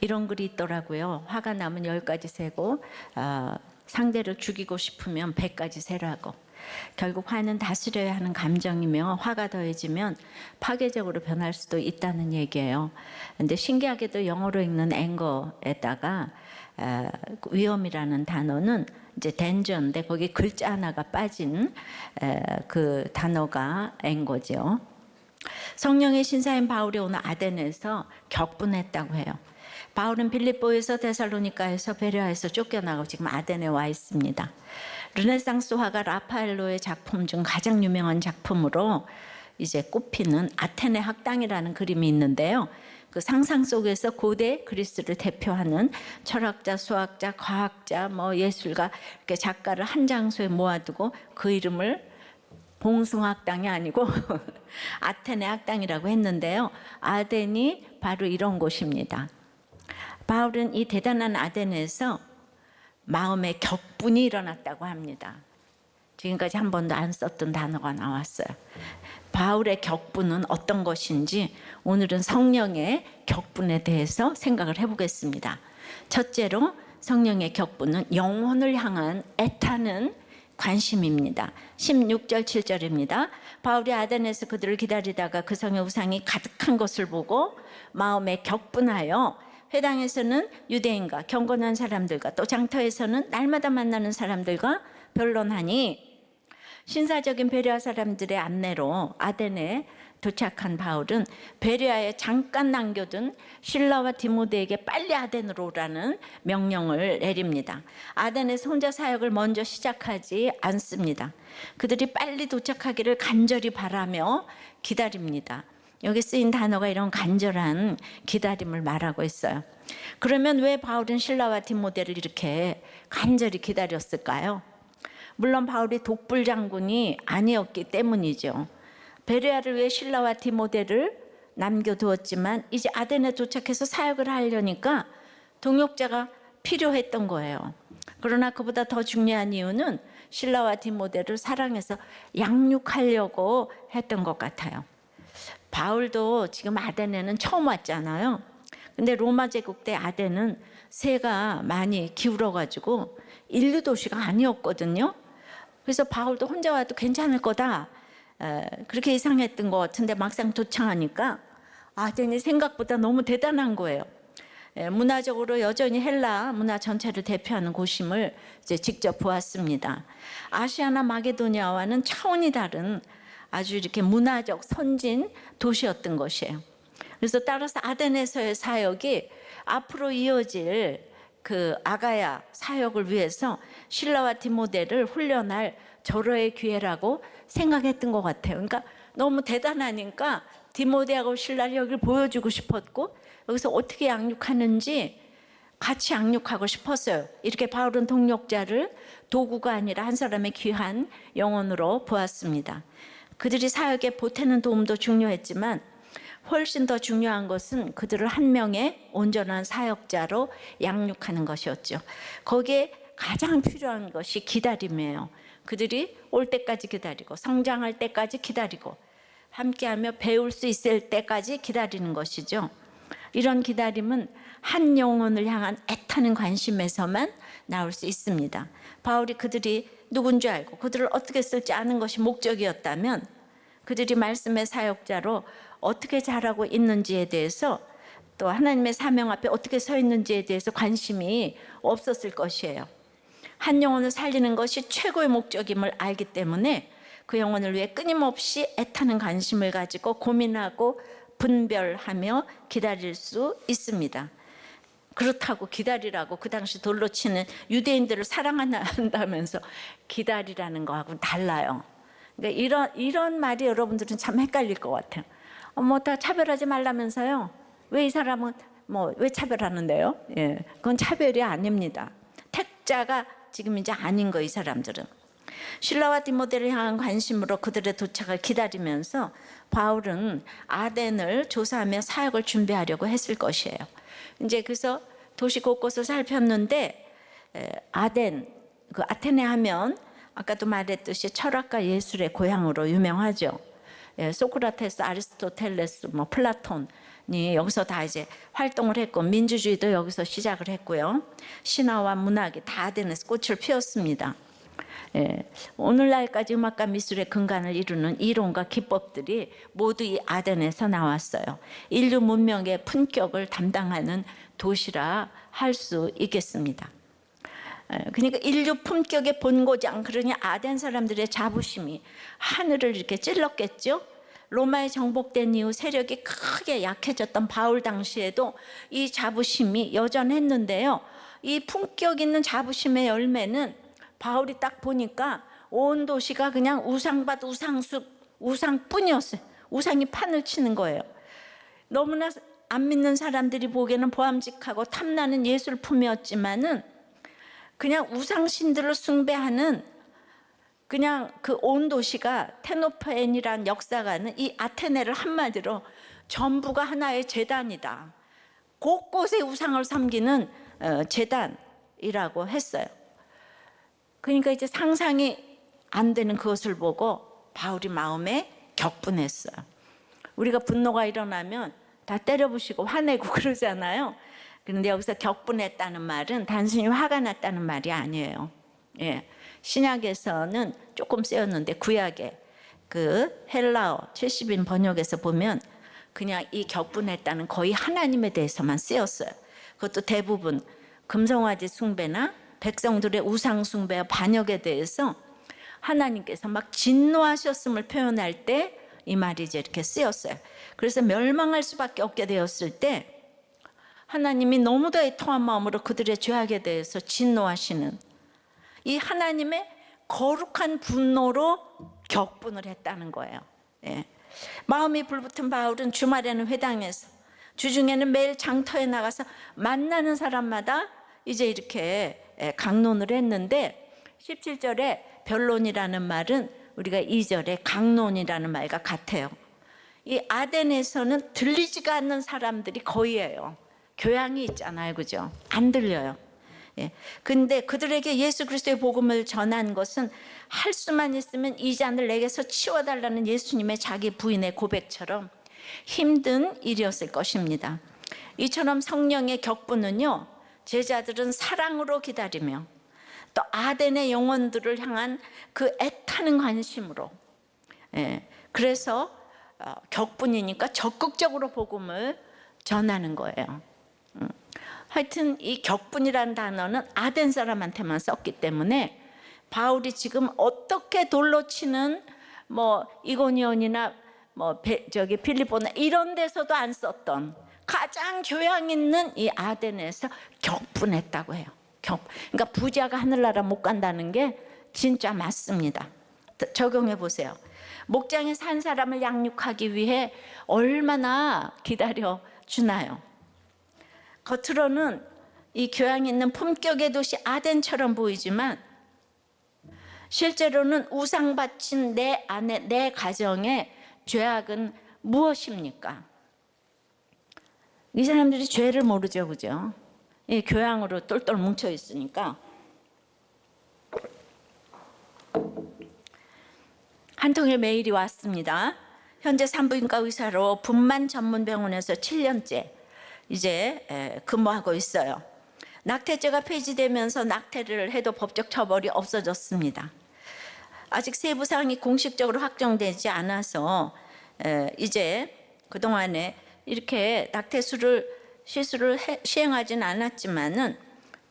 이런 글이 있더라고요. 화가 나면 10가지 세고 상대를 죽이고 싶으면 100가지 세라고. 결국 화는 다스려야 하는 감정이며 화가 더해지면 파괴적으로 변할 수도 있다는 얘기예요. 근데 신기하게도 영어로 읽는 앵거에다가 위험이라는 단어는 이제 danger인데 거기 글자 하나가 빠진 그 단어가 앵거죠. 성령의 신사인 바울이 오늘 아덴에서 격분했다고 해요. 바울은 빌립보에서 데살로니가에서 베레아에서 쫓겨나고 지금 아덴에 와 있습니다. 르네상스 화가 라파엘로의 작품 중 가장 유명한 작품으로 이제 꼽히는 아테네 학당이라는 그림이 있는데요. 그 상상 속에서 고대 그리스를 대표하는 철학자, 수학자, 과학자, 예술가 이렇게 작가를 한 장소에 모아두고 그 이름을 봉숭아학당이 아니고 아테네 학당이라고 했는데요. 아덴이 바로 이런 곳입니다. 바울은 이 대단한 아덴에서 마음의 격분이 일어났다고 합니다. 지금까지 한 번도 안 썼던 단어가 나왔어요. 바울의 격분은 어떤 것인지 오늘은 성령의 격분에 대해서 생각을 해보겠습니다. 첫째로 성령의 격분은 영혼을 향한 애타는 관심입니다. 16절 7절입니다. 바울이 아덴에서 그들을 기다리다가 그 성의 우상이 가득한 것을 보고 마음에 격분하여 회당에서는 유대인과 경건한 사람들과 또 장터에서는 날마다 만나는 사람들과 변론하니 신사적인 베레아 사람들의 안내로 아덴에 도착한 바울은 베레아에 잠깐 남겨둔 실라와 디모데에게 빨리 아덴으로 오라는 명령을 내립니다. 아덴에서 혼자 사역을 먼저 시작하지 않습니다. 그들이 빨리 도착하기를 간절히 바라며 기다립니다. 여기 쓰인 단어가 이런 간절한 기다림을 말하고 있어요. 그러면 왜 바울은 실라와 디모데를 이렇게 간절히 기다렸을까요? 물론 바울이 독불 장군이 아니었기 때문이죠. 베레아를 위해 실라와 디모데를 남겨두었지만 이제 아덴에 도착해서 사역을 하려니까 동역자가 필요했던 거예요. 그러나 그보다 더 중요한 이유는 실라와 디모데를 사랑해서 양육하려고 했던 것 같아요. 바울도 지금 아덴에는 처음 왔잖아요. 근데 로마 제국 때 아덴은 세가 많이 기울어가지고 인류 도시가 아니었거든요. 그래서 바울도 혼자 와도 괜찮을 거다 그렇게 예상했던 것 같은데 막상 도착하니까 아덴이 생각보다 너무 대단한 거예요. 문화적으로 여전히 헬라 문화 전체를 대표하는 곳임을 이제 직접 보았습니다. 아시아나 마게도니아와는 차원이 다른 아주 이렇게 문화적 선진 도시였던 것이에요. 그래서 따라서 아덴에서의 사역이 앞으로 이어질 그 아가야 사역을 위해서 실라와 디모데를 훈련할 절호의 기회라고 생각했던 것 같아요. 그러니까 너무 대단하니까 디모데하고 실라를 여기를 보여주고 싶었고 여기서 어떻게 양육하는지 같이 양육하고 싶었어요. 이렇게 바울은 동역자를 도구가 아니라 한 사람의 귀한 영혼으로 보았습니다. 그들이 사역에 보태는 도움도 중요했지만 훨씬 더 중요한 것은 그들을 한 명의 온전한 사역자로 양육하는 것이었죠. 거기에 가장 필요한 것이 기다림이에요. 그들이 올 때까지 기다리고 성장할 때까지 기다리고 함께하며 배울 수 있을 때까지 기다리는 것이죠. 이런 기다림은 한 영혼을 향한 애타는 관심에서만 나올 수 있습니다. 바울이 그들이 누군지 알고 그들을 어떻게 쓸지 아는 것이 목적이었다면 그들이 말씀의 사역자로 어떻게 자라고 있는지에 대해서 또 하나님의 사명 앞에 어떻게 서 있는지에 대해서 관심이 없었을 것이에요. 한 영혼을 살리는 것이 최고의 목적임을 알기 때문에 그 영혼을 위해 끊임없이 애타는 관심을 가지고 고민하고 분별하며 기다릴 수 있습니다. 그렇다고 기다리라고 그 당시 돌로 치는 유대인들을 사랑한다면서 기다리라는 거하고는 달라요. 그러니까 이런 말이 여러분들은 참 헷갈릴 것 같아요. 다 차별하지 말라면서요. 왜 이 사람은 왜 차별하는데요? 예, 그건 차별이 아닙니다. 택자가 지금 이제 아닌 거 이 사람들은. 실라와 디모데를 향한 관심으로 그들의 도착을 기다리면서 바울은 아덴을 조사하며 사역을 준비하려고 했을 것이에요. 이제 그래서 도시 곳곳을 살폈는데 아덴, 그 아테네 하면 아까도 말했듯이 철학과 예술의 고향으로 유명하죠. 소크라테스, 아리스토텔레스, 플라톤 여기서 다 이제 활동을 했고 민주주의도 여기서 시작을 했고요. 신화와 문학이 다 아덴에서 꽃을 피웠습니다. 예, 오늘날까지 음악과 미술의 근간을 이루는 이론과 기법들이 모두 이 아덴에서 나왔어요. 인류 문명의 품격을 담당하는 도시라 할 수 있겠습니다. 그러니까 인류 품격의 본고장, 그러니 아덴 사람들의 자부심이 하늘을 이렇게 찔렀겠죠. 로마에 정복된 이후 세력이 크게 약해졌던 바울 당시에도 이 자부심이 여전했는데요. 이 품격 있는 자부심의 열매는 바울이 딱 보니까 온 도시가 그냥 우상밭, 우상숲, 우상뿐이었어요. 우상이 판을 치는 거예요. 너무나 안 믿는 사람들이 보기에는 보암직하고 탐나는 예술품이었지만은 그냥 우상신들을 숭배하는 그냥 그 온 도시가 테노펜이라는 역사가 하는 이 아테네를 한마디로 전부가 하나의 제단이다. 곳곳에 우상을 섬기는 제단이라고 했어요. 그러니까 이제 상상이 안 되는 그것을 보고 바울이 마음에 격분했어요. 우리가 분노가 일어나면 다 때려부시고 화내고 그러잖아요. 그런데 여기서 격분했다는 말은 단순히 화가 났다는 말이 아니에요. 예. 신약에서는 조금 쓰였는데 구약에 그 헬라어 70인 번역에서 보면 그냥 이 격분했다는 거의 하나님에 대해서만 쓰였어요. 그것도 대부분 금성화지 숭배나 백성들의 우상 숭배와 반역에 대해서 하나님께서 막 진노하셨음을 표현할 때 이 말이 이제 이렇게 쓰였어요. 그래서 멸망할 수밖에 없게 되었을 때 하나님이 너무도 애통한 마음으로 그들의 죄악에 대해서 진노하시는 이 하나님의 거룩한 분노로 격분을 했다는 거예요. 예. 마음이 불붙은 바울은 주말에는 회당에서, 주중에는 매일 장터에 나가서 만나는 사람마다 이제 이렇게 강론을 했는데 17절에 변론이라는 말은 우리가 2절에 강론이라는 말과 같아요. 이 아덴에서는 들리지가 않는 사람들이 거의예요. 교양이 있잖아요, 그죠? 안 들려요. 예. 근데 그들에게 예수 그리스도의 복음을 전한 것은 할 수만 있으면 이 잔을 내게서 치워달라는 예수님의 자기 부인의 고백처럼 힘든 일이었을 것입니다. 이처럼 성령의 격분은요, 제자들은 사랑으로 기다리며 또 아덴의 영혼들을 향한 그 애타는 관심으로, 예. 그래서 격분이니까 적극적으로 복음을 전하는 거예요. 하여튼 이 격분이라는 단어는 아덴 사람한테만 썼기 때문에 바울이 지금 어떻게 돌로 치는 뭐 이고니온이나 뭐 필리포나 이런 데서도 안 썼던 가장 교양 있는 이 아덴에서 격분했다고 해요. 그러니까 부자가 하늘나라 못 간다는 게 진짜 맞습니다. 적용해 보세요. 목장에 산 사람을 양육하기 위해 얼마나 기다려 주나요? 겉으로는 이 교양 있는 품격의 도시 아덴처럼 보이지만 실제로는 우상 바친 내 안에, 내 가정의 죄악은 무엇입니까? 이 사람들이 죄를 모르죠, 그죠? 이 교양으로 똘똘 뭉쳐 있으니까. 한 통의 메일이 왔습니다. 현재 산부인과 의사로 분만 전문 병원에서 7년째 이제 근무하고 있어요. 낙태죄가 폐지되면서 낙태를 해도 법적 처벌이 없어졌습니다. 아직 세부 사항이 공식적으로 확정되지 않아서 이제 그동안에 이렇게 낙태수를 시술을 시행하지는 않았지만은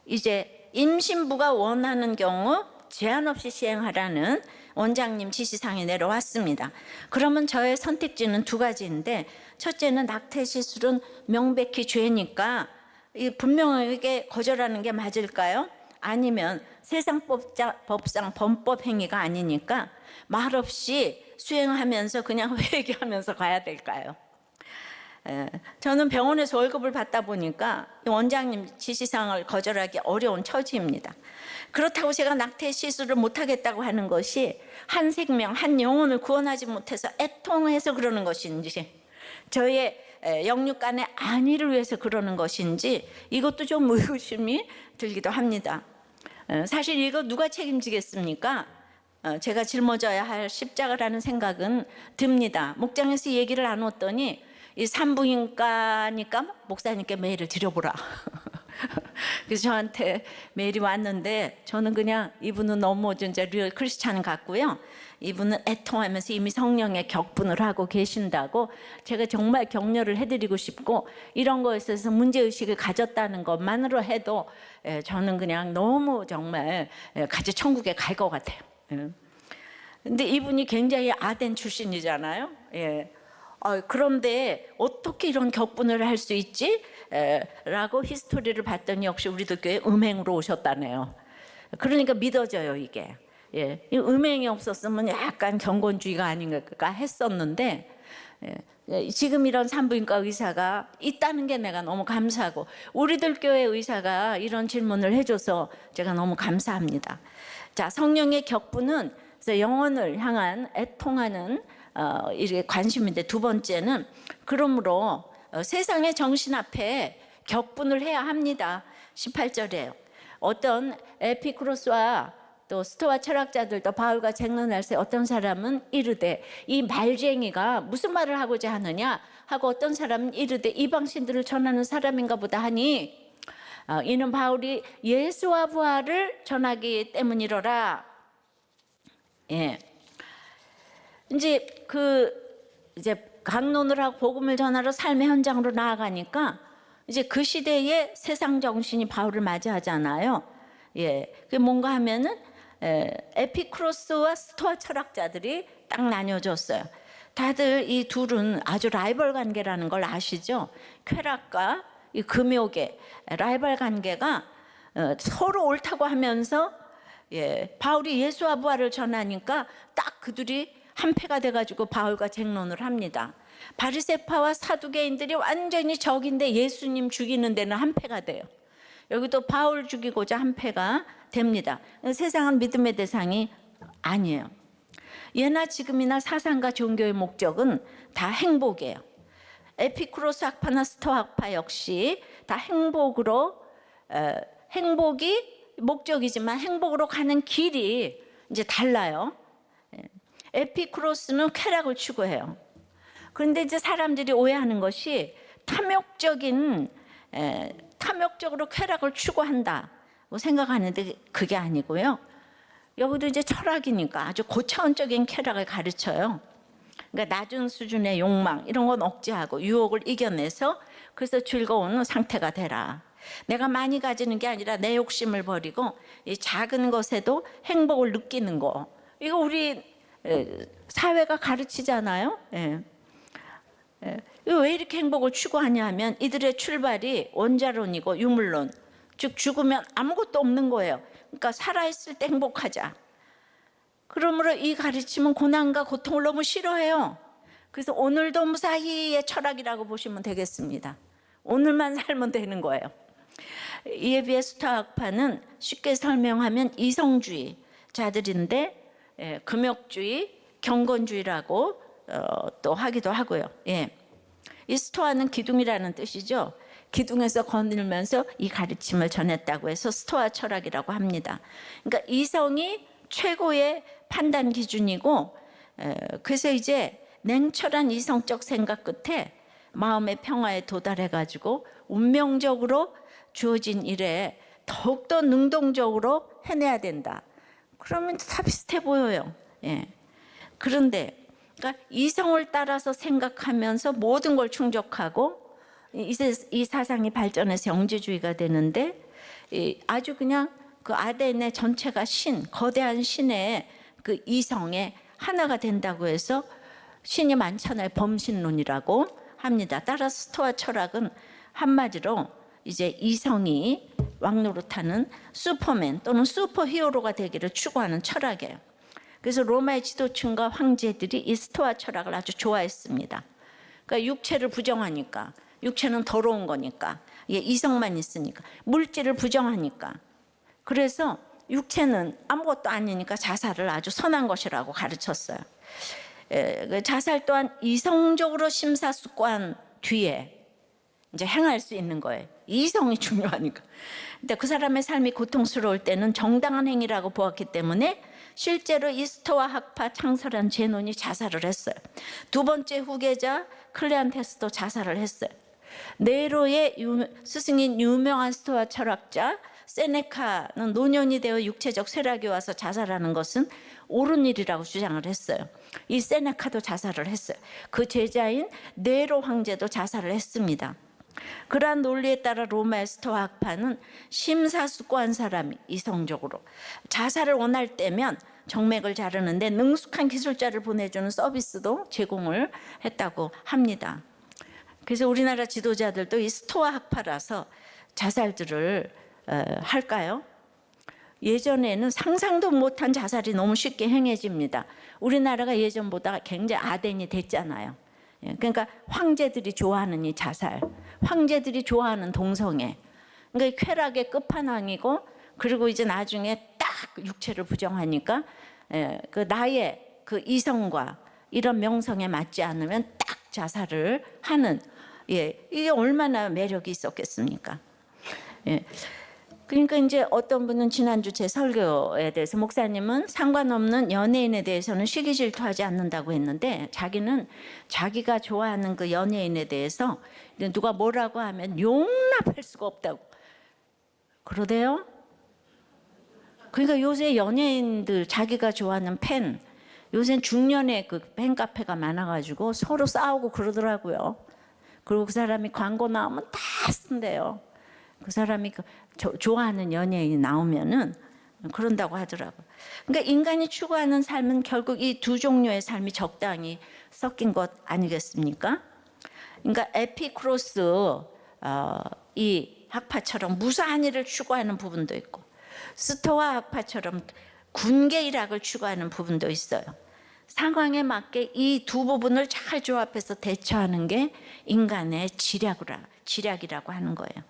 이제 임신부가 원하는 경우 제한 없이 시행하라는 원장님 지시사항이 내려왔습니다. 그러면 저의 선택지는 두 가지인데, 첫째는 낙태 시술은 명백히 죄니까 분명하게 거절하는 게 맞을까요? 아니면 세상법상 범법 행위가 아니니까 말없이 수행하면서 그냥 회개하면서 가야 될까요? 저는 병원에서 월급을 받다 보니까 원장님 지시사항을 거절하기 어려운 처지입니다. 그렇다고 제가 낙태 시술을 못하겠다고 하는 것이 한 생명, 한 영혼을 구원하지 못해서 애통해서 그러는 것인지, 저의 영육간의 안위를 위해서 그러는 것인지, 이것도 좀 의구심이 들기도 합니다. 사실 이거 누가 책임지겠습니까? 제가 짊어져야 할 십자가라는 생각은 듭니다. 목장에서 얘기를 나눴더니 이 산부인과니까 목사님께 메일을 드려보라. 그래서 저한테 메일이 왔는데 저는 그냥 이분은 너무 진짜 리얼 크리스찬 같고요. 이분은 애통하면서 이미 성령의 격분을 하고 계신다고 제가 정말 격려를 해드리고 싶고, 이런 거에 있어서 문제의식을 가졌다는 것만으로 해도 저는 그냥 너무 정말 같이 천국에 갈 것 같아요. 근데 이분이 굉장히 아덴 출신이잖아요. 그런데 어떻게 이런 격분을 할 수 있지? 라고 히스토리를 봤더니 역시 우리들 교회 음행으로 오셨다네요. 그러니까 믿어져요, 이게. 이 음행이 없었으면 약간 경건주의가 아닌가 했었는데, 지금 이런 산부인과 의사가 있다는 게 내가 너무 감사하고, 우리들 교회 의사가 이런 질문을 해줘서 제가 너무 감사합니다. 자, 성령의 격분은 영혼을 향한 애통하는 이게 관심인데, 두 번째는 그러므로 세상의 정신 앞에 격분을 해야 합니다. 18절에요. 어떤 에피쿠로스와 또 스토아 철학자들도 바울과 쟁론할 때 어떤 사람은 이르되 이 말쟁이가 무슨 말을 하고자 하느냐 하고, 어떤 사람은 이르되 이방신들을 전하는 사람인가 보다 하니 이는 바울이 예수와 부활을 전하기 때문이로라. 이제 강론을 하고 복음을 전하러 삶의 현장으로 나아가니까 이제 그 시대의 세상 정신이 바울을 맞이하잖아요. 그게 뭔가 하면은 에피쿠로스와 스토아 철학자들이 딱 나뉘어졌어요. 다들 이 둘은 아주 라이벌 관계라는 걸 아시죠? 쾌락과 이 금욕의 라이벌 관계가 서로 옳다고 하면서 바울이 예수와 부활을 전하니까 딱 그들이 한패가 돼가지고 바울과 쟁론을 합니다. 바리새파와 사두개인들이 완전히 적인데 예수님 죽이는 데는 한패가 돼요. 여기도 바울 죽이고자 한패가 됩니다. 세상은 믿음의 대상이 아니에요. 예나 지금이나 사상과 종교의 목적은 다 행복이에요. 에피쿠로스 학파나 스토아 학파 역시 다 행복이 목적이지만 행복으로 가는 길이 이제 달라요. 에피쿠로스는 쾌락을 추구해요. 그런데 이제 사람들이 오해하는 것이 탐욕적으로 쾌락을 추구한다고 생각하는데 그게 아니고요. 여기도 이제 철학이니까 아주 고차원적인 쾌락을 가르쳐요. 그러니까 낮은 수준의 욕망 이런 건 억제하고 유혹을 이겨내서 그래서 즐거운 상태가 되라. 내가 많이 가지는 게 아니라 내 욕심을 버리고 이 작은 것에도 행복을 느끼는 거. 이거 우리 사회가 가르치잖아요. 왜 이렇게 행복을 추구하냐 하면 이들의 출발이 원자론이고 유물론, 즉 죽으면 아무것도 없는 거예요. 그러니까 살아있을 때 행복하자. 그러므로 이 가르침은 고난과 고통을 너무 싫어해요. 그래서 오늘도 무사히의 철학이라고 보시면 되겠습니다. 오늘만 살면 되는 거예요. 이에 비해 스토아 학파는 쉽게 설명하면 이성주의자들인데 금욕주의, 경건주의라고 또 하기도 하고요. 이 스토아는 기둥이라는 뜻이죠. 기둥에서 거닐면서 이 가르침을 전했다고 해서 스토아 철학이라고 합니다. 그러니까 이성이 최고의 판단 기준이고, 그래서 이제 냉철한 이성적 생각 끝에 마음의 평화에 도달해가지고 운명적으로 주어진 일에 더욱더 능동적으로 해내야 된다. 그러면 다 비슷해 보여요. 그런데 그러니까 이성을 따라서 생각하면서 모든 걸 충족하고 이 사상이 발전해서 영지주의가 되는데, 아주 그냥 그 아덴의 전체가 거대한 신의 그 이성의 하나가 된다고 해서 신이 많잖아요. 범신론이라고 합니다. 따라서 스토아 철학은 한마디로 이제 이성이 왕노릇하는 슈퍼맨 또는 슈퍼히어로가 되기를 추구하는 철학이에요. 그래서 로마의 지도층과 황제들이 이 스토아 철학을 아주 좋아했습니다. 그러니까 육체를 부정하니까, 육체는 더러운 거니까, 이성만 있으니까, 물질을 부정하니까, 그래서 육체는 아무것도 아니니까 자살을 아주 선한 것이라고 가르쳤어요. 자살 또한 이성적으로 심사숙고한 뒤에 이제 행할 수 있는 거예요. 이성이 중요하니까. 근데 그 사람의 삶이 고통스러울 때는 정당한 행위라고 보았기 때문에 실제로 이 스토아 학파 창설한 제논이 자살을 했어요. 두 번째 후계자 클레안테스도 자살을 했어요. 네로의 스승인 유명한 스토아 철학자 세네카는 노년이 되어 육체적 쇠락이 와서 자살하는 것은 옳은 일이라고 주장을 했어요. 이 세네카도 자살을 했어요. 그 제자인 네로 황제도 자살을 했습니다. 그러한 논리에 따라 로마의 스토아 학파는 심사숙고한 사람이 이성적으로 자살을 원할 때면 정맥을 자르는데 능숙한 기술자를 보내주는 서비스도 제공을 했다고 합니다. 그래서 우리나라 지도자들도 이 스토아 학파라서 자살들을 할까요? 예전에는 상상도 못한 자살이 너무 쉽게 행해집니다. 우리나라가 예전보다 굉장히 아덴이 됐잖아요. 그러니까 황제들이 좋아하는 이 자살, 황제들이 좋아하는 동성애, 그러니까 쾌락의 끝판왕이고, 그리고 이제 나중에 딱 육체를 부정하니까 그 나의 그 이성과 이런 명성에 맞지 않으면 딱 자살을 하는, 이게 얼마나 매력이 있었겠습니까? 그러니까 이제 어떤 분은 지난주 제 설교에 대해서, 목사님은 상관없는 연예인에 대해서는 시기 질투하지 않는다고 했는데, 자기는 자기가 좋아하는 그 연예인에 대해서 누가 뭐라고 하면 용납할 수가 없다고 그러대요. 그러니까 요새 연예인들 자기가 좋아하는 팬, 요새는 중년의 그 팬카페가 많아가지고 서로 싸우고 그러더라고요. 그리고 그 사람이 광고 나오면 다 쓴대요. 그 사람이 좋아하는 연예인이 나오면은 그런다고 하더라고요. 그러니까 인간이 추구하는 삶은 결국 이 두 종류의 삶이 적당히 섞인 것 아니겠습니까? 그러니까 에피쿠로스 이 학파처럼 무사한 일을 추구하는 부분도 있고, 스토아 학파처럼 군계일학을 추구하는 부분도 있어요. 상황에 맞게 이 두 부분을 잘 조합해서 대처하는 게 인간의 지략이라고 하는 거예요.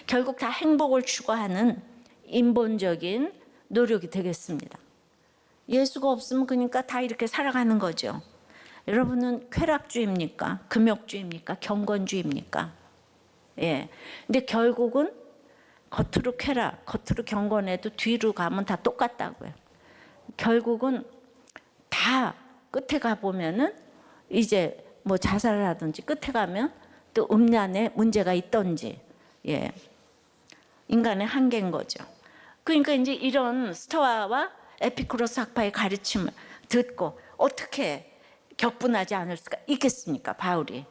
결국 다 행복을 추구하는 인본적인 노력이 되겠습니다. 예수가 없으면 그러니까 다 이렇게 살아가는 거죠. 여러분은 쾌락주의입니까? 금욕주의입니까? 경건주의입니까? 예. 근데 결국은 겉으로 쾌락, 겉으로 경건해도 뒤로 가면 다 똑같다고요. 결국은 다 끝에 가보면은 이제 뭐 자살을 하든지 끝에 가면 또 음란에 문제가 있던지, 예. 인간의 한계인 거죠. 그러니까 이제 이런 스토아와 에피쿠로스 학파의 가르침을 듣고 어떻게 격분하지 않을 수가 있겠습니까, 바울이.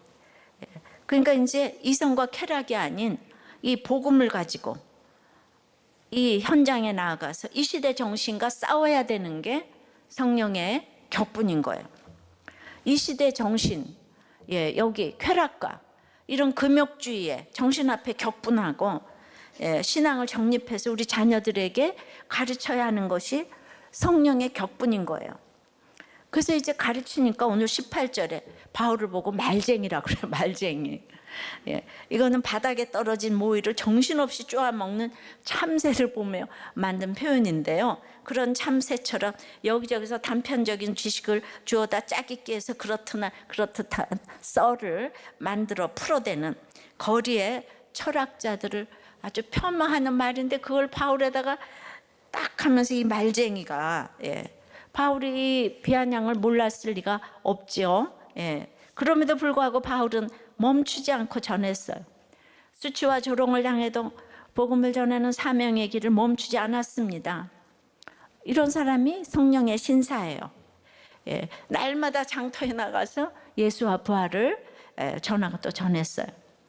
그러니까 이제 이성과 쾌락이 아닌 이 복음을 가지고 이 현장에 나아가서 이 시대 정신과 싸워야 되는 게 성령의 격분인 거예요. 이 시대 정신, 예, 여기 쾌락과 이런 금욕주의에 정신 앞에 격분하고, 예, 신앙을 정립해서 우리 자녀들에게 가르쳐야 하는 것이 성령의 격분인 거예요. 그래서 이제 가르치니까 오늘 18절에 바울을 보고 말쟁이라고 그래요. 말쟁이. 예, 이거는 바닥에 떨어진 모이를 정신없이 쪼아먹는 참새를 보며 만든 표현인데요. 그런 참새처럼 여기저기서 단편적인 지식을 주워다 짜깁기 해서 그렇듯한 썰을 만들어 풀어대는 거리의 철학자들을 아주 폄하하는 말인데, 그걸 바울에다가 딱 하면서 이 말쟁이가, 예, 바울이 비아냥을 몰랐을 리가 없죠. 예. 그럼에도 불구하고 바울은 멈추지 않고 전했어요. 수치와 조롱을 당해도 복음을 전하는 사명의 길을 멈추지 않았습니다. 이런 사람이 성령의 신사예요. 예. 날마다 장터에 나가서 예수와 부활을 전하고 또 전했어요.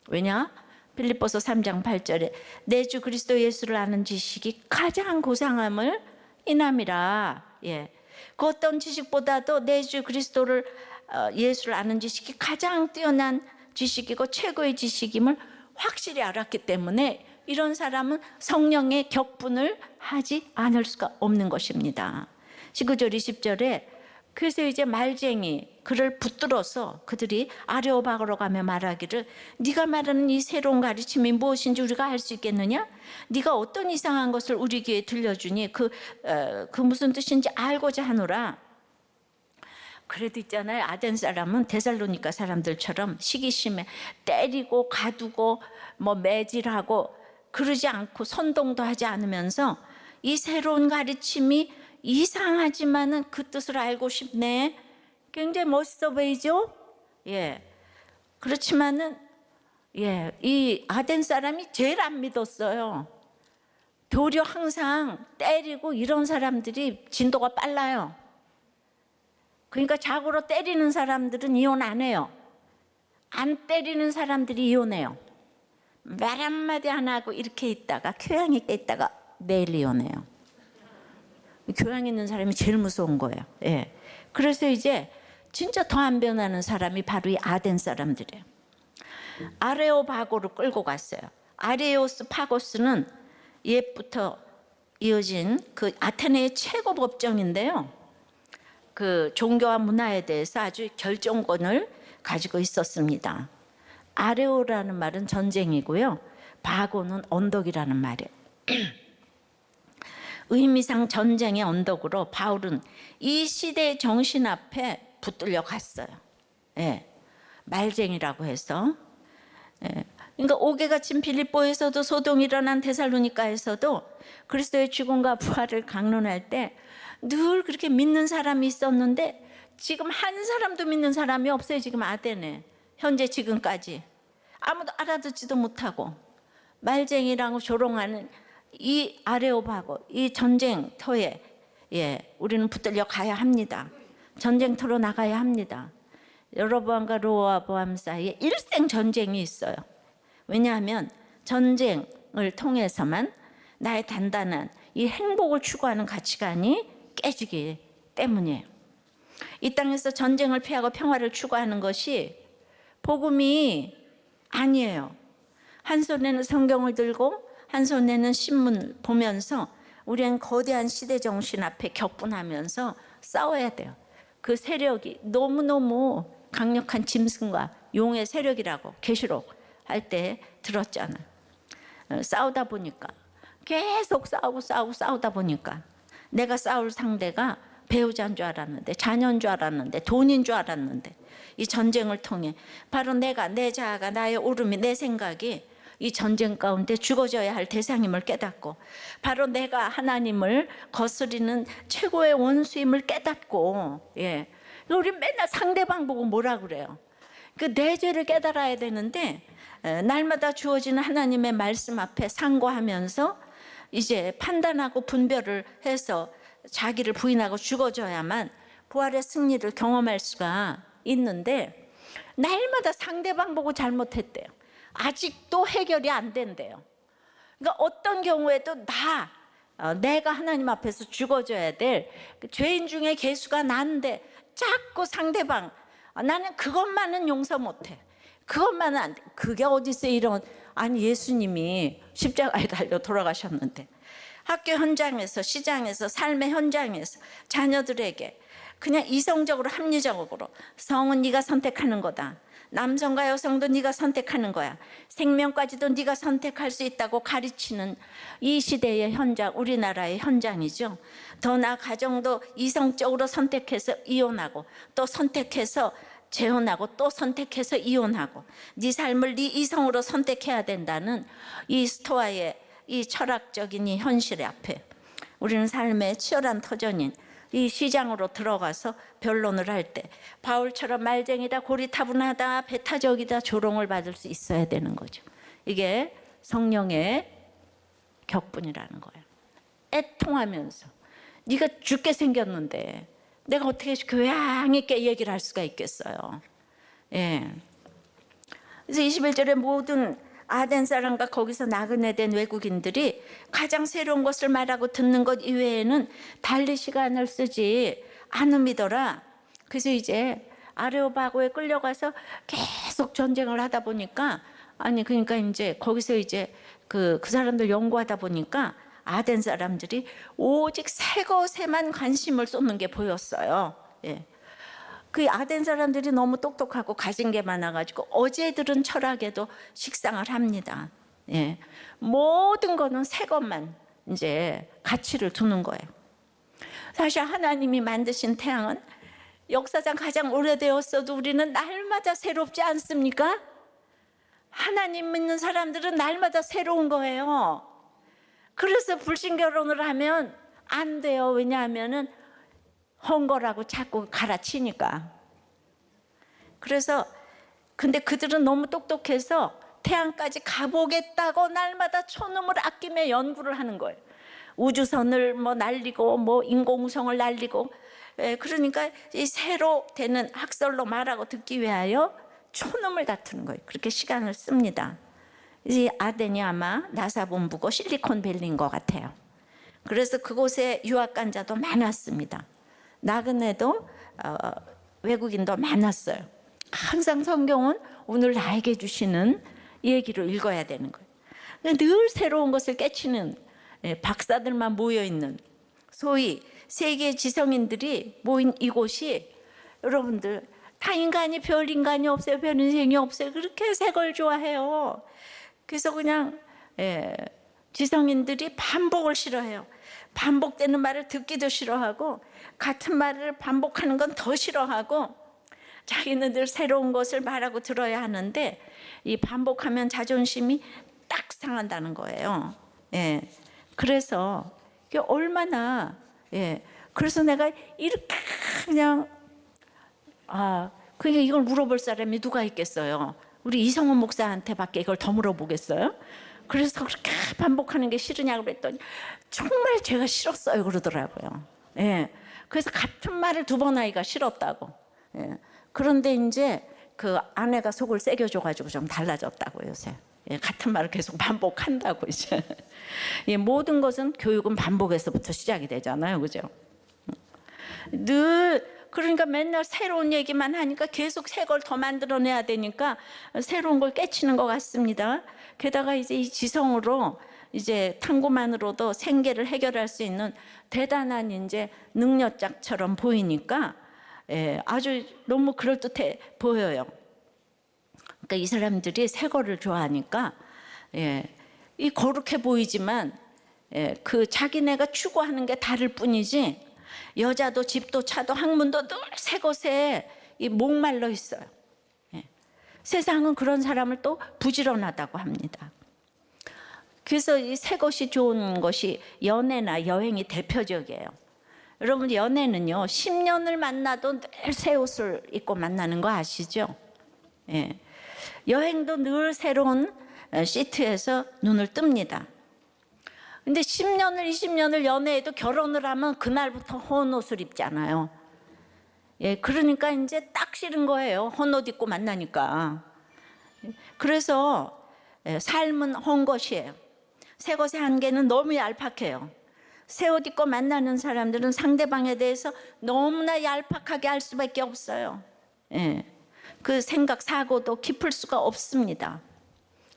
왜냐? 빌립보서 3장 8절에 내 주 그리스도 예수를 아는 지식이 가장 고상함을 인함이라. 예. 그 어떤 지식보다도 내 주 그리스도를 예수를 아는 지식이 가장 뛰어난 지식이고 최고의 지식임을 확실히 알았기 때문에 이런 사람은 성령의 격분을 하지 않을 수가 없는 것입니다. 19절 20절에 그래서 이제 말쟁이 그를 붙들어서 그들이 아레오바고로 가며 말하기를 네가 말하는 이 새로운 가르침이 무엇인지 우리가 알 수 있겠느냐? 네가 어떤 이상한 것을 우리 귀에 들려주니 그 무슨 뜻인지 알고자 하노라. 그래도 있잖아요, 아덴 사람은 데살로니가 사람들처럼 시기심에 때리고 가두고 뭐 매질하고 그러지 않고 선동도 하지 않으면서 이 새로운 가르침이 이상하지만은 그 뜻을 알고 싶네. 굉장히 멋있어 보이죠? 예. 그렇지만은 이 아덴 사람이 제일 안 믿었어요. 도리어 항상 때리고 이런 사람들이 진도가 빨라요. 그러니까 자고로 때리는 사람들은 이혼 안 해요. 안 때리는 사람들이 이혼해요. 말 한마디 안 하고 이렇게 있다가 교양 있게 있다가 내일 이혼해요. 교양 있는 사람이 제일 무서운 거예요. 그래서 이제 진짜 더 안 변하는 사람이 바로 이 아덴 사람들이에요. 아레오바고를 끌고 갔어요. 아레오스 파고스는 옛부터 이어진 그 아테네의 최고 법정인데요. 그 종교와 문화에 대해서 아주 결정권을 가지고 있었습니다. 아레오라는 말은 전쟁이고요. 바고는 언덕이라는 말이에요. 의미상 전쟁의 언덕으로 바울은 이 시대의 정신 앞에 붙들려 갔어요. 말쟁이라고 해서. 그러니까 옥에가 친 빌립보에서도 소동이 일어난 데살로니가에서도 그리스도의 죽음과 부활을 강론할 때 늘 그렇게 믿는 사람이 있었는데 지금 한 사람도 믿는 사람이 없어요. 지금 아덴에 현재 지금까지 아무도 알아듣지도 못하고 말쟁이라고 조롱하는 이 아레오바고 이 전쟁터에 우리는 붙들려 가야 합니다. 전쟁터로 나가야 합니다. 여로보암과 르호보암 사이에 일생 전쟁이 있어요. 왜냐하면 전쟁을 통해서만 나의 단단한 이 행복을 추구하는 가치관이 깨지기 때문이에요. 이 땅에서 전쟁을 피하고 평화를 추구하는 것이 복음이 아니에요. 한 손에는 성경을 들고 한 손에는 신문을 보면서 우리는 거대한 시대 정신 앞에 격분하면서 싸워야 돼요. 그 세력이 너무너무 강력한 짐승과 용의 세력이라고 계시록 할 때 들었잖아요. 싸우다 보니까 계속 싸우다 보니까 내가 싸울 상대가 배우자인 줄 알았는데 자녀인 줄 알았는데 돈인 줄 알았는데 이 전쟁을 통해 바로 내가 내 자아가 나의 오름이 내 생각이 이 전쟁 가운데 죽어져야 할 대상임을 깨닫고 바로 내가 하나님을 거스리는 최고의 원수임을 깨닫고 우리 맨날 상대방 보고 뭐라 그래요. 그 내 죄를 깨달아야 되는데 날마다 주어지는 하나님의 말씀 앞에 상고하면서 이제 판단하고 분별을 해서 자기를 부인하고 죽어져야만 부활의 승리를 경험할 수가 있는데 날마다 상대방 보고 잘못했대요. 아직도 해결이 안 된대요. 그러니까 어떤 경우에도 내가 하나님 앞에서 죽어져야 될 죄인 중에 개수가 난데 자꾸 상대방 나는 그것만은 용서 못해. 그것만은 안 돼. 그게 어디서 이런 아니 예수님이 십자가에 달려 돌아가셨는데 학교 현장에서 시장에서 삶의 현장에서 자녀들에게 그냥 이성적으로 합리적으로 성은 네가 선택하는 거다. 남성과 여성도 네가 선택하는 거야. 생명까지도 네가 선택할 수 있다고 가르치는 이 시대의 현장, 우리나라의 현장이죠. 더 나아 가정도 이성적으로 선택해서 이혼하고 또 선택해서 재혼하고 또 선택해서 이혼하고 네 삶을 네 이성으로 선택해야 된다는 이 스토아의 이 철학적인 이 현실 앞에 우리는 삶의 치열한 터전인 이 시장으로 들어가서 변론을 할 때 바울처럼 말쟁이다, 고리타분하다, 배타적이다 조롱을 받을 수 있어야 되는 거죠. 이게 성령의 격분이라는 거예요. 애통하면서 네가 죽게 생겼는데 내가 어떻게 교양 있게 얘기를 할 수가 있겠어요. 그래서 21절에 모든 아덴 사람과 거기서 나그네된 외국인들이 가장 새로운 것을 말하고 듣는 것 이외에는 달리 시간을 쓰지 않음이더라. 그래서 이제 아레오바고에 끌려가서 계속 전쟁을 하다 보니까 그러니까 이제 거기서 이제 그 사람들 연구하다 보니까 아덴 사람들이 오직 새 것에만 관심을 쏟는 게 보였어요. 그 아덴 사람들이 너무 똑똑하고 가진 게 많아가지고 어제 들은 철학에도 식상을 합니다. 모든 거는 새 것만 이제 가치를 두는 거예요. 사실 하나님이 만드신 태양은 역사상 가장 오래되었어도 우리는 날마다 새롭지 않습니까? 하나님 믿는 사람들은 날마다 새로운 거예요. 그래서 불신결혼을 하면 안 돼요. 왜냐하면은 헌거라고 자꾸 갈아치니까. 그래서 근데 그들은 너무 똑똑해서 태양까지 가보겠다고 날마다 촌놈을 아끼며 연구를 하는 거예요. 우주선을 뭐 날리고 뭐 인공위성을 날리고, 그러니까 이 새로 되는 학설로 말하고 듣기 위하여 촌놈을 다투는 거예요. 그렇게 시간을 씁니다. 이 아덴이 아마 나사 본부고 실리콘밸리인 것 같아요. 그래서 그곳에 유학간자도 많았습니다. 나그네도 외국인도 많았어요. 항상 성경은 오늘 나에게 주시는 얘기로 읽어야 되는 거예요. 늘 새로운 것을 깨치는 박사들만 모여있는, 소위 세계 지성인들이 모인 이곳이, 여러분들 다 인간이 별 인간이 없어요. 별 인생이 없어요. 그렇게 새 걸 좋아해요. 그래서 그냥 지성인들이 반복을 싫어해요. 반복되는 말을 듣기도 싫어하고, 같은 말을 반복하는 건 더 싫어하고, 자기는 늘 새로운 것을 말하고 들어야 하는데 이 반복하면 자존심이 딱 상한다는 거예요. 그래서 이게 얼마나, 그래서 내가 이렇게 그냥, 그러니까 이걸 물어볼 사람이 누가 있겠어요? 우리 이성훈 목사한테밖에 이걸 더 물어보겠어요? 그래서 그렇게 반복하는 게 싫으냐고 그랬더니 정말 제가 싫었어요 그러더라고요. 그래서 같은 말을 2번 하기가 싫었다고. 그런데 이제 그 아내가 속을 새겨줘가지고 좀 달라졌다고 요새. 같은 말을 계속 반복한다고 이제. 모든 것은 교육은 반복에서부터 시작이 되잖아요, 그죠? 늘 그러니까 맨날 새로운 얘기만 하니까 계속 새 걸 더 만들어내야 되니까 새로운 걸 깨치는 것 같습니다. 게다가 이제 이 지성으로 이제 탐구만으로도 생계를 해결할 수 있는 대단한 이제 능력자처럼 보이니까 아주 너무 그럴듯해 보여요. 그러니까 이 사람들이 새 거를 좋아하니까 이 거룩해 보이지만 그 자기네가 추구하는 게 다를 뿐이지, 여자도 집도 차도 학문도 늘 새 것에 이 목말라 있어요. 세상은 그런 사람을 또 부지런하다고 합니다. 그래서 이 새 것이 좋은 것이 연애나 여행이 대표적이에요. 여러분, 연애는요 10년을 만나도 늘 새 옷을 입고 만나는 거 아시죠? 여행도 늘 새로운 시트에서 눈을 뜹니다. 근데 10년을 20년을 연애해도 결혼을 하면 그날부터 헌 옷을 입잖아요. 그러니까 이제 딱 싫은 거예요. 헌 옷 입고 만나니까. 그래서 삶은 헌 것이에요. 새 것의 한계는 너무 얄팍해요. 새 옷 입고 만나는 사람들은 상대방에 대해서 너무나 얄팍하게 할 수밖에 없어요. 그 생각, 사고도 깊을 수가 없습니다.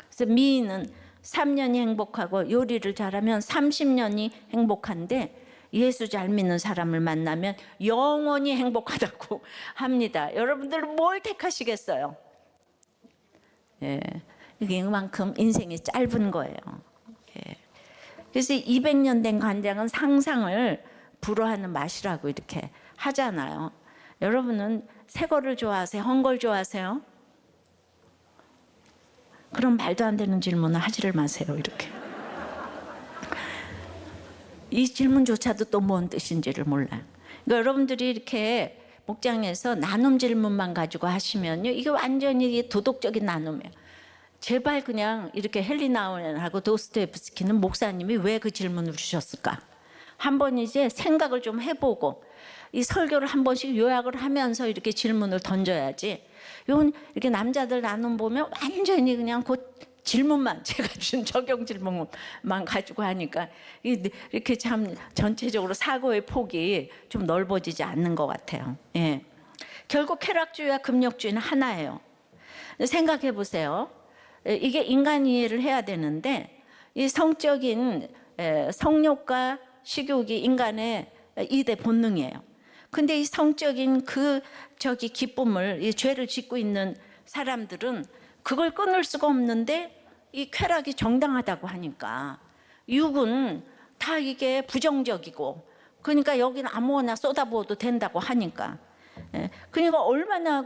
그래서 미인은 3년이 행복하고 요리를 잘하면 30년이 행복한데, 예수 잘 믿는 사람을 만나면 영원히 행복하다고 합니다. 여러분들 뭘 택하시겠어요? 이게 이만큼 인생이 짧은 거예요. 그래서 200년 된 간장은 상상을 불허하는 맛이라고 이렇게 하잖아요. 여러분은 새 거를 좋아하세요? 헌 걸 좋아하세요? 그럼 말도 안 되는 질문을 하지를 마세요. 이렇게. 이 질문조차도 또 뭔 뜻인지를 몰라요. 그러니까 여러분들이 이렇게 목장에서 나눔 질문만 가지고 하시면요, 이게 완전히 도덕적인 나눔이에요. 제발 그냥 이렇게 헬리나우엔하고 도스토옙스키는 목사님이 왜 그 질문을 주셨을까? 한번 이제 생각을 좀 해보고 이 설교를 한 번씩 요약을 하면서 이렇게 질문을 던져야지. 이건 이렇게 남자들 나눔 보면 완전히 그냥 그 질문만, 제가 준 적용 질문만 가지고 하니까 이렇게 참 전체적으로 사고의 폭이 좀 넓어지지 않는 것 같아요. 결국 쾌락주의와 금욕주의는 하나예요. 생각해 보세요. 이게 인간 이해를 해야 되는데, 이 성적인 성욕과 식욕이 인간의 2대 본능이에요. 근데 이 성적인 기쁨을, 이 죄를 짓고 있는 사람들은 그걸 끊을 수가 없는데, 이 쾌락이 정당하다고 하니까 육은 다 이게 부정적이고, 그러니까 여기는 아무거나 쏟아부어도 된다고 하니까. 그러니까 얼마나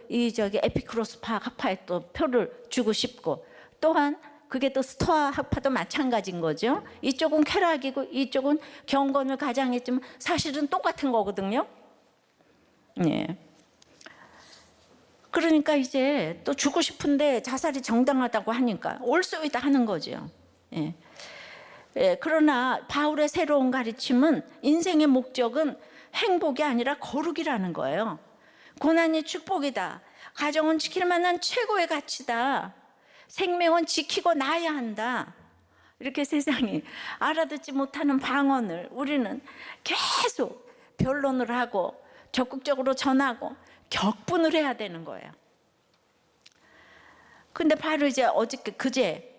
에피쿠로스 학파에 또 표를 주고 싶고, 또한 그게 또 스토아 학파도 마찬가지인 거죠. 이쪽은 쾌락이고 이쪽은 경건을 가장했지만 사실은 똑같은 거거든요. 그러니까 이제 또 죽고 싶은데 자살이 정당하다고 하니까 올소이다 하는 거죠. 예. 예, 그러나 바울의 새로운 가르침은 인생의 목적은 행복이 아니라 거룩이라는 거예요. 고난이 축복이다. 가정은 지킬 만한 최고의 가치다. 생명은 지키고 나야 한다. 이렇게 세상이 알아듣지 못하는 방언을 우리는 계속 변론을 하고 적극적으로 전하고 격분을 해야 되는 거예요. 근데 바로 이제 그제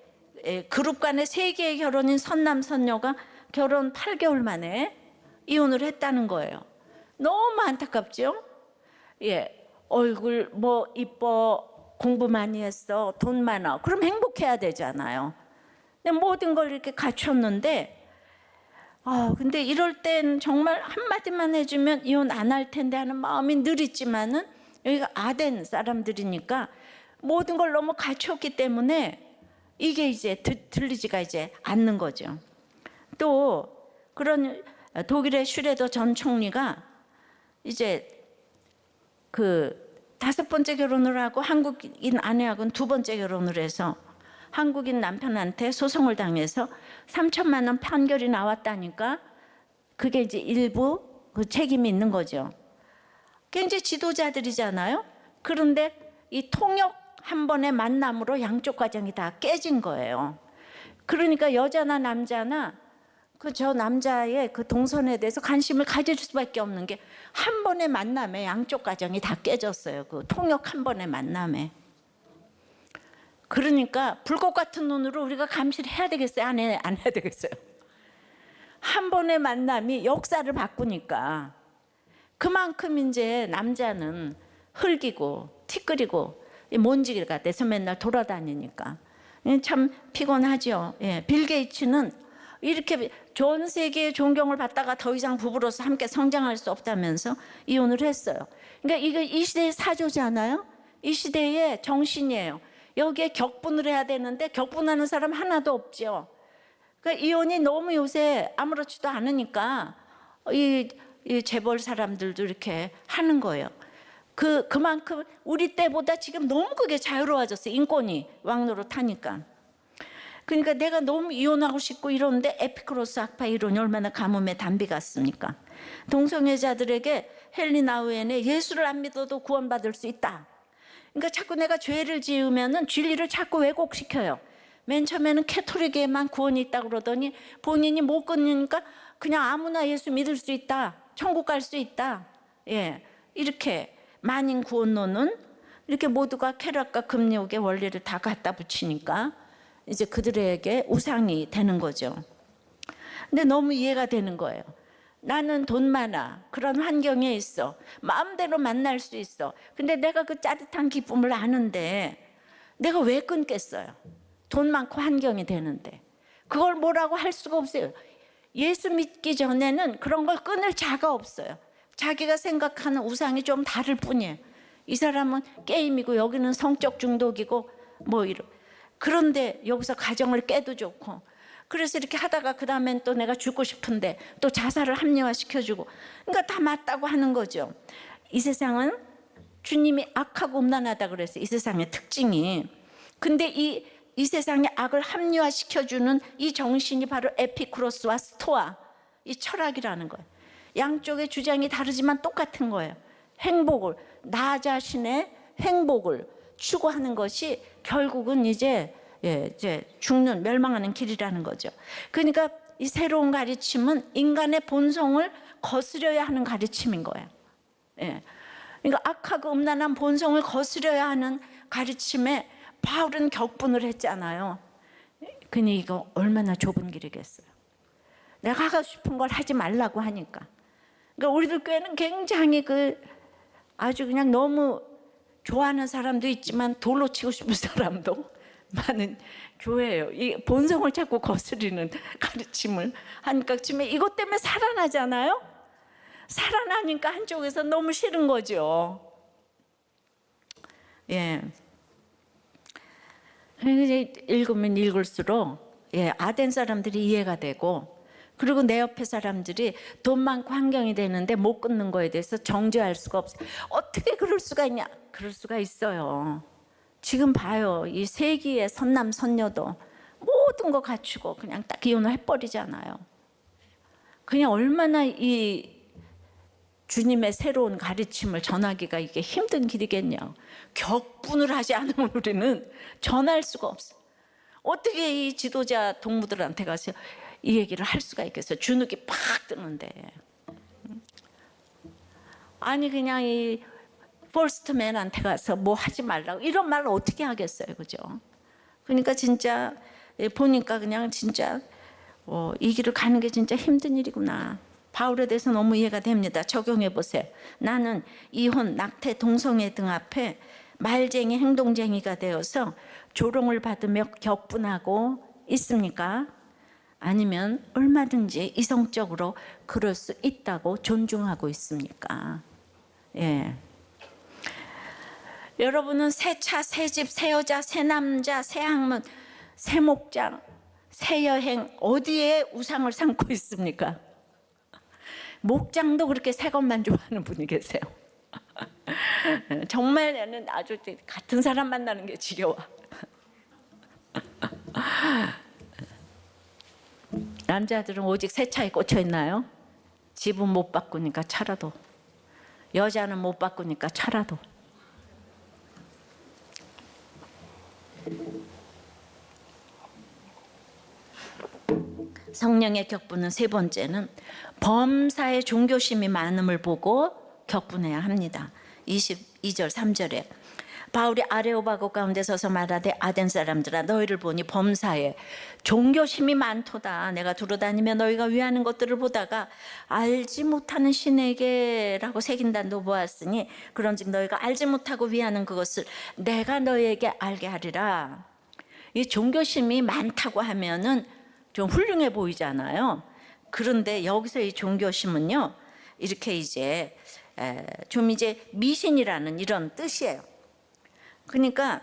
그룹 간의 세 개의 결혼인 선남 선녀가 결혼 8개월 만에 이혼을 했다는 거예요. 너무 안타깝죠? 예, 얼굴 뭐 이뻐, 공부 많이 했어, 돈 많아, 그럼 행복해야 되잖아요. 근데 모든 걸 이렇게 갖췄는데, 근데 이럴 땐 정말 한마디만 해주면 이혼 안 할 텐데 하는 마음이 늘 있지만은, 여기가 아덴 사람들이니까 모든 걸 너무 갖췄기 때문에 이게 이제 들리지가 이제 않는 거죠. 또 그런 독일의 슈레더 전 총리가 이제 그 5번째 결혼을 하고 한국인 아내하고는 2번째 결혼을 해서 한국인 남편한테 소송을 당해서 3천만 원 판결이 나왔다니까 그게 이제 일부 그 책임이 있는 거죠. 그게 이제 지도자들이잖아요. 그런데 이 통역 한 번의 만남으로 양쪽 가정이 다 깨진 거예요. 그러니까 여자나 남자나 저 남자의 그 동선에 대해서 관심을 가질 수밖에 없는 게 한 번의 만남에 양쪽 가정이 다 깨졌어요. 그 통역 한 번의 만남에. 그러니까 불꽃 같은 눈으로 우리가 감시를 해야 되겠어요? 안 해야 되겠어요? 한 번의 만남이 역사를 바꾸니까 그만큼 이제 남자는 흙이고 티끌이고 먼지 같아서 맨날 돌아다니니까 참 피곤하죠. 예, 빌 게이츠는 이렇게 전 세계의 존경을 받다가 더 이상 부부로서 함께 성장할 수 없다면서 이혼을 했어요. 그러니까 이거 이 시대의 사조잖아요. 이 시대의 정신이에요. 여기에 격분을 해야 되는데 격분하는 사람 하나도 없죠. 그러니까 이혼이 너무 요새 아무렇지도 않으니까 이 재벌 사람들도 이렇게 하는 거예요. 그만큼 우리 때보다 지금 너무 그게 자유로워졌어요. 인권이 왕노릇하니까. 그러니까 내가 너무 이혼하고 싶고 이러는데 에피크로스 학파 이론이 얼마나 가뭄의 단비 같습니까? 동성애자들에게 헨리 나우엔의 예수를 안 믿어도 구원받을 수 있다. 그러니까 자꾸 내가 죄를 지으면은 진리를 자꾸 왜곡시켜요. 맨 처음에는 캐토릭에만 구원이 있다고 그러더니 본인이 못 끊으니까 그냥 아무나 예수 믿을 수 있다. 천국 갈 수 있다. 예, 이렇게 만인 구원론은 이렇게 모두가 쾌락과 금욕의 원리를 다 갖다 붙이니까 이제 그들에게 우상이 되는 거죠. 근데 너무 이해가 되는 거예요. 나는 돈 많아. 그런 환경에 있어. 마음대로 만날 수 있어. 근데 내가 그 짜릿한 기쁨을 아는데 내가 왜 끊겠어요? 돈 많고 환경이 되는데. 그걸 뭐라고 할 수가 없어요. 예수 믿기 전에는 그런 걸 끊을 자가 없어요. 자기가 생각하는 우상이 좀 다를 뿐이에요. 이 사람은 게임이고 여기는 성적 중독이고 뭐 이런. 그런데 여기서 가정을 깨도 좋고 그래서 이렇게 하다가 그 다음엔 또 내가 죽고 싶은데 또 자살을 합리화시켜주고 그러니까 다 맞다고 하는 거죠. 이 세상은 주님이 악하고 음란하다 그랬어요. 이 세상의 특징이. 근데 이 세상의 악을 합리화시켜주는 이 정신이 바로 에피쿠로스와 스토아 이 철학이라는 거예요. 양쪽의 주장이 다르지만 똑같은 거예요. 행복을, 나 자신의 행복을 추구하는 것이 결국은 이제 죽는, 멸망하는 길이라는 거죠. 그러니까 이 새로운 가르침은 인간의 본성을 거스려야 하는 가르침인 거예요. 예. 그러니까 악하고 음란한 본성을 거스려야 하는 가르침에 바울은 격분을 했잖아요. 근데 이거 얼마나 좁은 길이겠어요. 내가 하고 싶은 걸 하지 말라고 하니까. 그러니까 우리들 교회는 굉장히 아주 그냥 너무 좋아하는 사람도 있지만 돌로 치고 싶은 사람도 많은 교회예요. 이 본성을 자꾸 거스리는 가르침을 하니까 지금 이것 때문에 살아나잖아요. 살아나니까 한쪽에서 너무 싫은 거죠. 예. 이제 읽으면 읽을수록 아덴 사람들이 이해가 되고 그리고 내 옆에 사람들이 돈 많고 환경이 되는데 못 끊는 거에 대해서 정죄할 수가 없어요. 어떻게 그럴 수가 있냐? 그럴 수가 있어요. 지금 봐요. 이 세기의 선남 선녀도 모든 거 갖추고 그냥 딱 이혼을 해버리잖아요. 그냥 얼마나 이 주님의 새로운 가르침을 전하기가 이게 힘든 길이겠냐. 격분을 하지 않으면 우리는 전할 수가 없어. 어떻게 이 지도자 동무들한테 가서 이 얘기를 할 수가 있겠어요. 주눅이 팍 뜨는데. 아니 그냥 이 퍼스트맨한테 가서 뭐 하지 말라고 이런 말을 어떻게 하겠어요. 그죠? 그러니까 진짜 보니까 그냥 진짜 이 길을 가는 게 진짜 힘든 일이구나. 바울에 대해서 너무 이해가 됩니다. 적용해 보세요. 나는 이혼, 낙태, 동성애 등 앞에 말쟁이, 행동쟁이가 되어서 조롱을 받으며 격분하고 있습니까? 아니면 얼마든지 이성적으로 그럴 수 있다고 존중하고 있습니까? 예. 여러분은 새 차, 새 집, 새 여자, 새 남자, 새 학문, 새 목장, 새 여행 어디에 우상을 삼고 있습니까? 목장도 그렇게 새 것만 좋아하는 분이 계세요. 정말 나는 아주 같은 사람 만나는 게 지겨워. 남자들은 오직 새 차에 꽂혀 있나요? 집은 못 바꾸니까 차라도. 여자는 못 바꾸니까 차라도. 성령의 격분은 세 번째는 범사에 종교심이 많음을 보고 격분해야 합니다. 22절 3절에 바울이 아레오바고 가운데 서서 말하되 아덴 사람들아 너희를 보니 범사에 종교심이 많도다. 내가 두루다니며 너희가 위하는 것들을 보다가 알지 못하는 신에게라고 새긴단도 보았으니 그런즉 너희가 알지 못하고 위하는 그것을 내가 너희에게 알게 하리라. 이 종교심이 많다고 하면은 좀 훌륭해 보이잖아요. 그런데 여기서 이 종교심은요 이렇게 이제 좀 이제 미신이라는 이런 뜻이에요. 그러니까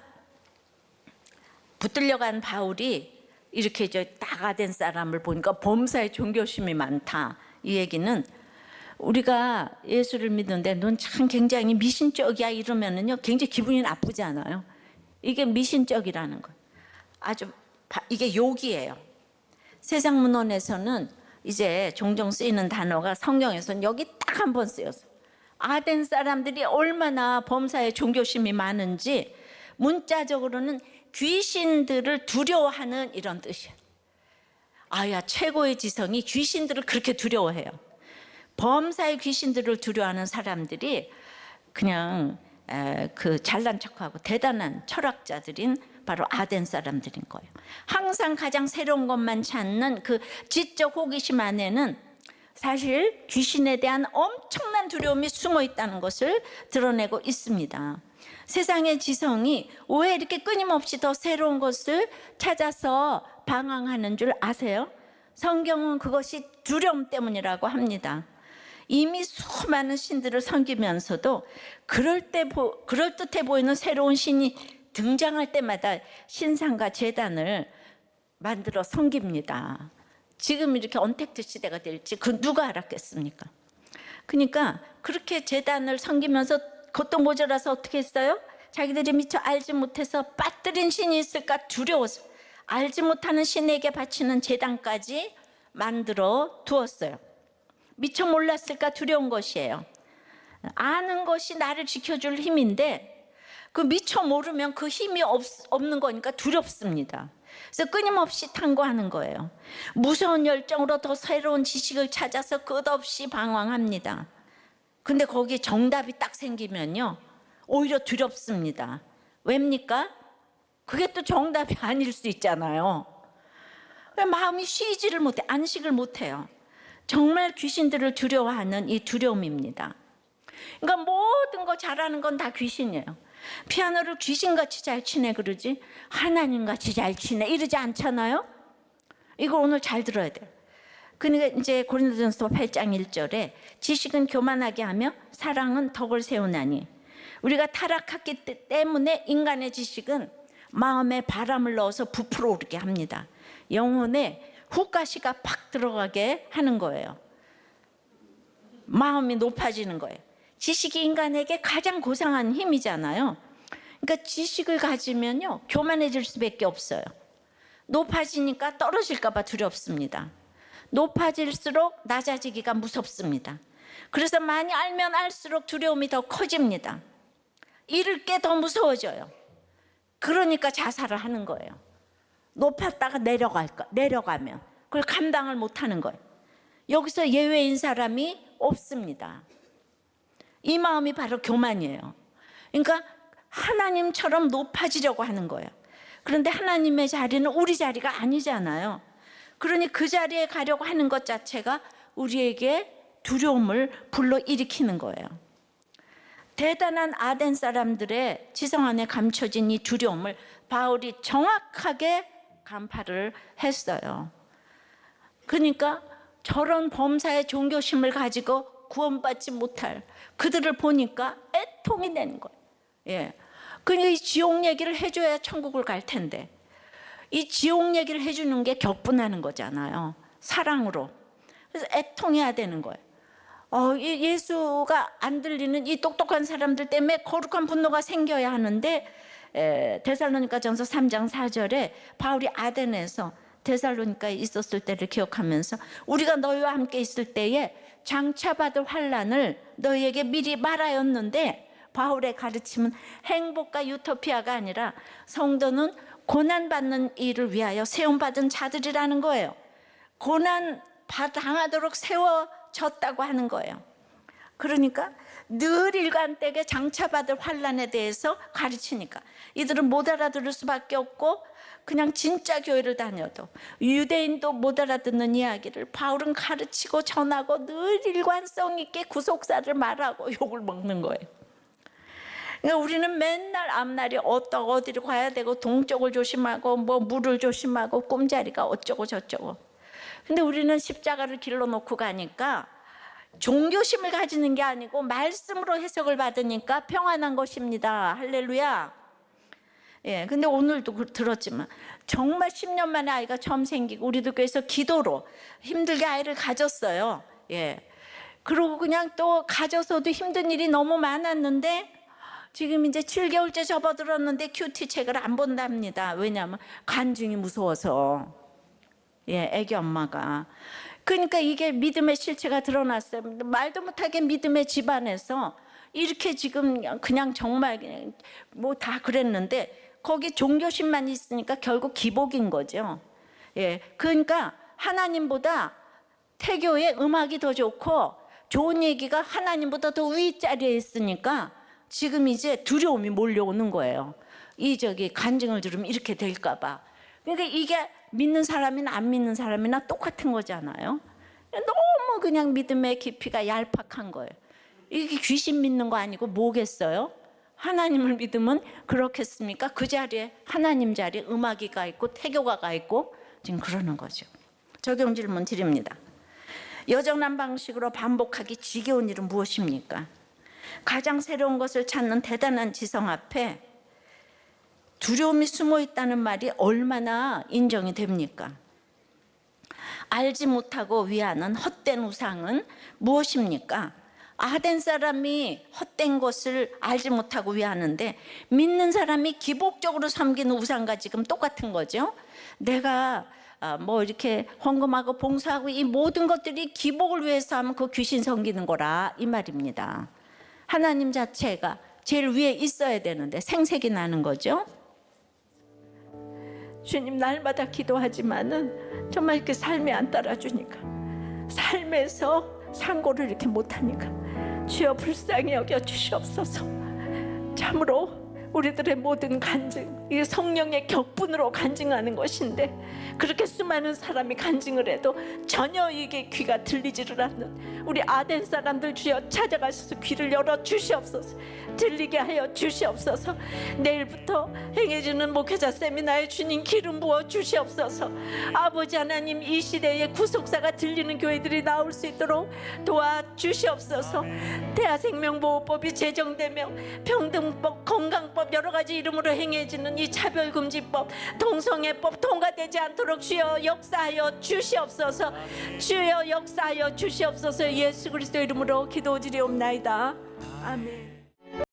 붙들려간 바울이 이렇게 이제 나가된 사람을 보니까 범사에 종교심이 많다. 이 얘기는 우리가 예수를 믿는데 넌 참 굉장히 미신적이야 이러면은요 굉장히 기분이 나쁘지 않아요. 이게 미신적이라는 거. 아주 이게 욕이에요. 세상 문헌에서는 이제 종종 쓰이는 단어가 성경에서는 여기 딱 한 번 쓰였어. 아덴 사람들이 얼마나 범사에 종교심이 많은지 문자적으로는 귀신들을 두려워하는 이런 뜻이야. 아야 최고의 지성이 귀신들을 그렇게 두려워해요. 범사의 귀신들을 두려워하는 사람들이 그냥 그 잘난 척하고 대단한 철학자들인 바로 아덴 사람들인 거예요. 항상 가장 새로운 것만 찾는 그 지적 호기심 안에는 사실 귀신에 대한 엄청난 두려움이 숨어 있다는 것을 드러내고 있습니다. 세상의 지성이 왜 이렇게 끊임없이 더 새로운 것을 찾아서 방황하는 줄 아세요? 성경은 그것이 두려움 때문이라고 합니다. 이미 수많은 신들을 섬기면서도 그럴듯해 보이는 새로운 신이 등장할 때마다 신상과 제단을 만들어 섬깁니다. 지금 이렇게 언택트 시대가 될지 그 누가 알았겠습니까? 그러니까 그렇게 제단을 섬기면서 그것도 모자라서 어떻게 했어요? 자기들이 미처 알지 못해서 빠뜨린 신이 있을까 두려워서 알지 못하는 신에게 바치는 제단까지 만들어 두었어요. 미처 몰랐을까 두려운 것이에요. 아는 것이 나를 지켜줄 힘인데 그 미처 모르면 그 힘이 없는 거니까 두렵습니다. 그래서 끊임없이 탐구하는 거예요. 무서운 열정으로 더 새로운 지식을 찾아서 끝없이 방황합니다. 근데 거기에 정답이 딱 생기면요 오히려 두렵습니다. 왜입니까? 그게 또 정답이 아닐 수 있잖아요. 마음이 쉬지를 못해, 안식을 못해요. 정말 귀신들을 두려워하는 이 두려움입니다. 그러니까 모든 거 잘하는 건 다 귀신이에요. 피아노를 귀신같이 잘 치네 그러지 하나님같이 잘 치네 이러지 않잖아요. 이거 오늘 잘 들어야 돼요. 그러니까 이제 고린도전서 8장 1절에 지식은 교만하게 하며 사랑은 덕을 세우나니 우리가 타락했기 때문에 인간의 지식은 마음에 바람을 넣어서 부풀어 오르게 합니다. 영혼에 후가시가 팍 들어가게 하는 거예요. 마음이 높아지는 거예요. 지식이 인간에게 가장 고상한 힘이잖아요. 그러니까 지식을 가지면요, 교만해질 수밖에 없어요. 높아지니까 떨어질까 봐 두렵습니다. 높아질수록 낮아지기가 무섭습니다. 그래서 많이 알면 알수록 두려움이 더 커집니다. 잃을 게 더 무서워져요. 그러니까 자살을 하는 거예요. 높았다가 내려가면 그걸 감당을 못하는 거예요. 여기서 예외인 사람이 없습니다. 이 마음이 바로 교만이에요. 그러니까 하나님처럼 높아지려고 하는 거예요. 그런데 하나님의 자리는 우리 자리가 아니잖아요. 그러니 그 자리에 가려고 하는 것 자체가 우리에게 두려움을 불러일으키는 거예요. 대단한 아덴 사람들의 지성 안에 감춰진 이 두려움을 바울이 정확하게 간파를 했어요. 그러니까 저런 범사의 종교심을 가지고 구원받지 못할 그들을 보니까 애통이 되는 거예요. 예. 그러니까 이 지옥 얘기를 해줘야 천국을 갈 텐데, 이 지옥 얘기를 해주는 게 격분하는 거잖아요. 사랑으로. 그래서 애통해야 되는 거예요. 예수가 안 들리는 이 똑똑한 사람들 때문에 거룩한 분노가 생겨야 하는데, 데살로니가전서 3장 4절에 바울이 아덴에서 데살로니가에 있었을 때를 기억하면서 우리가 너희와 함께 있을 때에 장차받을 환난을 너희에게 미리 말하였는데, 바울의 가르침은 행복과 유토피아가 아니라 성도는 고난받는 일을 위하여 세움받은 자들이라는 거예요. 고난 당하도록 세워졌다고 하는 거예요. 그러니까 늘 일관되게 장차받을 환난에 대해서 가르치니까 이들은 못 알아들을 수밖에 없고, 그냥 진짜 교회를 다녀도 유대인도 못 알아듣는 이야기를 바울은 가르치고 전하고 늘 일관성 있게 구속사를 말하고 욕을 먹는 거예요. 그러니까 우리는 맨날 앞날이 어디로 가야 되고 동쪽을 조심하고 뭐 물을 조심하고 꿈자리가 어쩌고 저쩌고. 근데 우리는 십자가를 길러 놓고 가니까 종교심을 가지는 게 아니고 말씀으로 해석을 받으니까 평안한 것입니다. 할렐루야. 예, 근데 오늘도 들었지만 정말 10년 만에 아이가 처음 생기고 우리도 교회에서 기도로 힘들게 아이를 가졌어요. 예. 그리고 그냥 또 가져서도 힘든 일이 너무 많았는데 지금 이제 7개월째 접어들었는데 큐티 책을 안 본답니다. 왜냐하면 간증이 무서워서. 예, 애기 엄마가. 그러니까 이게 믿음의 실체가 드러났어요. 말도 못하게 믿음의 집안에서 이렇게 지금 그냥 정말 뭐 다 그랬는데 거기 종교심만 있으니까 결국 기복인 거죠. 예, 그러니까 하나님보다 태교의 음악이 더 좋고 좋은 얘기가 하나님보다 더 윗자리에 있으니까 지금 이제 두려움이 몰려오는 거예요. 간증을 들으면 이렇게 될까 봐. 그러니까 이게 믿는 사람이나 안 믿는 사람이나 똑같은 거잖아요. 너무 그냥 믿음의 깊이가 얄팍한 거예요. 이게 귀신 믿는 거 아니고 뭐겠어요? 하나님을 믿으면 그렇겠습니까? 그 자리에 하나님 자리에 음악이가 있고 태교가가 있고 지금 그러는 거죠. 적용 질문 드립니다. 여정난 방식으로 반복하기 지겨운 일은 무엇입니까? 가장 새로운 것을 찾는 대단한 지성 앞에 두려움이 숨어 있다는 말이 얼마나 인정이 됩니까? 알지 못하고 위하는 헛된 우상은 무엇입니까? 아덴 사람이 헛된 것을 알지 못하고 위하는데 믿는 사람이 기복적으로 섬기는 우상과 지금 똑같은 거죠. 내가 뭐 이렇게 헌금하고 봉사하고 이 모든 것들이 기복을 위해서 하면 그 귀신 섬기는 거라 이 말입니다. 하나님 자체가 제일 위에 있어야 되는데 생색이 나는 거죠. 주님, 날마다 기도하지만은 정말 이렇게 삶이 안 따라주니까, 삶에서 상고를 이렇게 못하니까 주여 불쌍히 여겨 주시옵소서. 참으로 우리들의 모든 간증, 이게 성령의 격분으로 간증하는 것인데 그렇게 수많은 사람이 간증을 해도 전혀 이게 귀가 들리지를 않는 우리 아덴 사람들 주여 찾아가셔서 귀를 열어 주시옵소서. 들리게 하여 주시옵소서. 내일부터 행해지는 목회자 세미나에 주님 기름 부어 주시옵소서. 아버지 하나님, 이 시대에 구속사가 들리는 교회들이 나올 수 있도록 도와주시옵소서. 대하생명보호법이 제정되며 평등법, 건강법 여러 가지 이름으로 행해지는 이 차별금지법, 동성애법 통과되지 않도록 주여 역사하여 주시옵소서. 주여 역사하여 주시옵소서. 예수 그리스도 이름으로 기도드리옵나이다. 아멘.